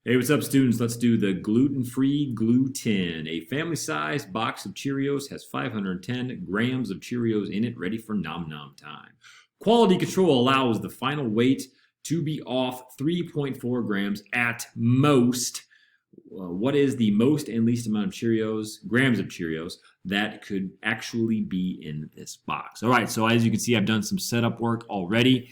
Hey, what's up, students? Let's do the gluten-free glue tin. A family-sized box of Cheerios has 510 grams of Cheerios in it, ready for nom-nom time. Quality control allows the final weight to be off 3.4 grams at most. What is the most and least amount of grams of Cheerios, that could actually be in this box? All right, so as you can see, I've done some setup work already.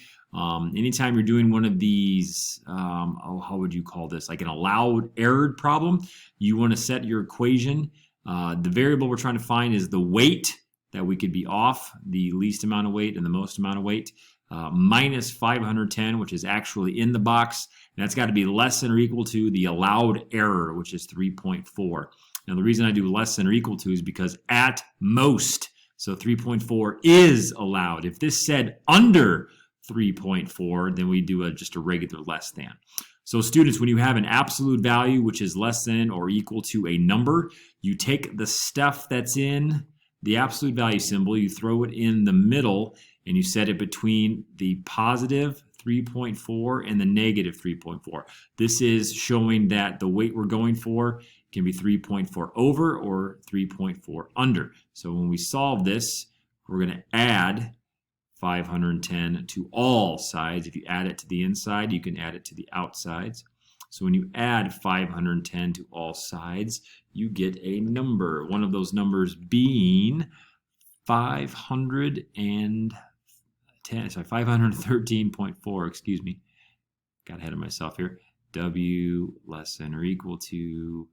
Anytime you're doing one of these, how would you call this? Like an allowed error problem, you want to set your equation. The variable we're trying to find is the weight that we could be off, the least amount of weight and the most amount of weight, minus 510, which is actually in the box. And that's got to be less than or equal to the allowed error, which is 3.4. Now, the reason I do less than or equal to is because at most, so 3.4 is allowed. If this said under 3.4, then we do just a regular less than. So students, when you have an absolute value which is less than or equal to a number, you take the stuff that's in the absolute value symbol, you throw it in the middle, and you set it between the positive 3.4 and the negative 3.4. This is showing that the weight we're going for can be 3.4 over or 3.4 under. So when we solve this, we're going to add 510 to all sides. If you add it to the inside, you can add it to the outsides. So when you add 510 to all sides, you get a number. One of those numbers being 513.4, excuse me. Got ahead of myself here. W less than or equal to,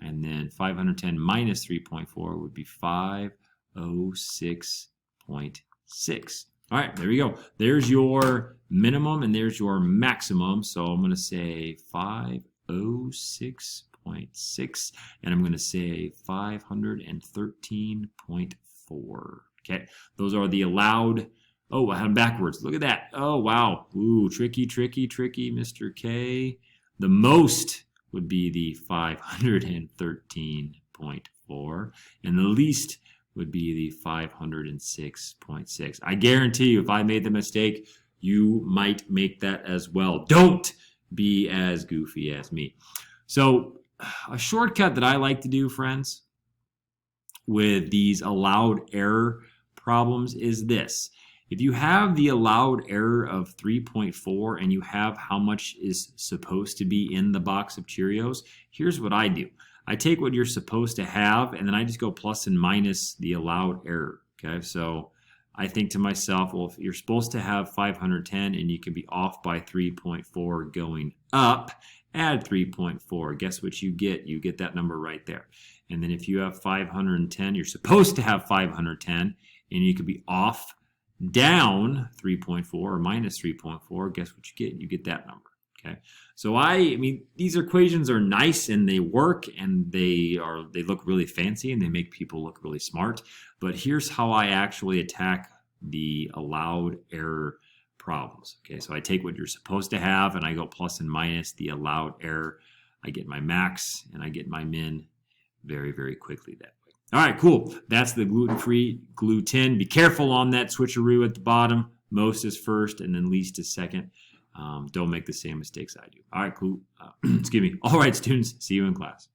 and then 510 minus 3.4 would be 506.6. All right, there we go. There's your minimum and there's your maximum. So I'm going to say 506.6 and I'm going to say 513.4. Okay, those are the allowed. Oh, I had them backwards. Look at that. Oh, wow. Ooh, tricky, Mr. K. The most would be the 513.4 and the least would be the 506.6. I guarantee you, if I made the mistake, you might make that as well. Don't be as goofy as me. So a shortcut that I like to do, friends, with these allowed error problems is this. If you have the allowed error of 3.4 and you have how much is supposed to be in the box of Cheerios, here's what I do. I take what you're supposed to have, and then I just go plus and minus the allowed error. Okay, so I think to myself, well, if you're supposed to have 510 and you can be off by 3.4 going up, add 3.4. Guess what you get? You get that number right there. And then if you have 510, you're supposed to have 510, and you could be off down 3.4 or minus 3.4. Guess what you get? You get that number. Okay, so I mean, these equations are nice and they work and they look really fancy and they make people look really smart. But here's how I actually attack the allowed error problems. Okay, so I take what you're supposed to have and I go plus and minus the allowed error. I get my max and I get my min very, very quickly that way. All right, cool. That's the gluten-free glue tin. Be careful on that switcheroo at the bottom. Most is first and then least is second. Don't make the same mistakes I do. All right, cool. Excuse me. All right, students, see you in class.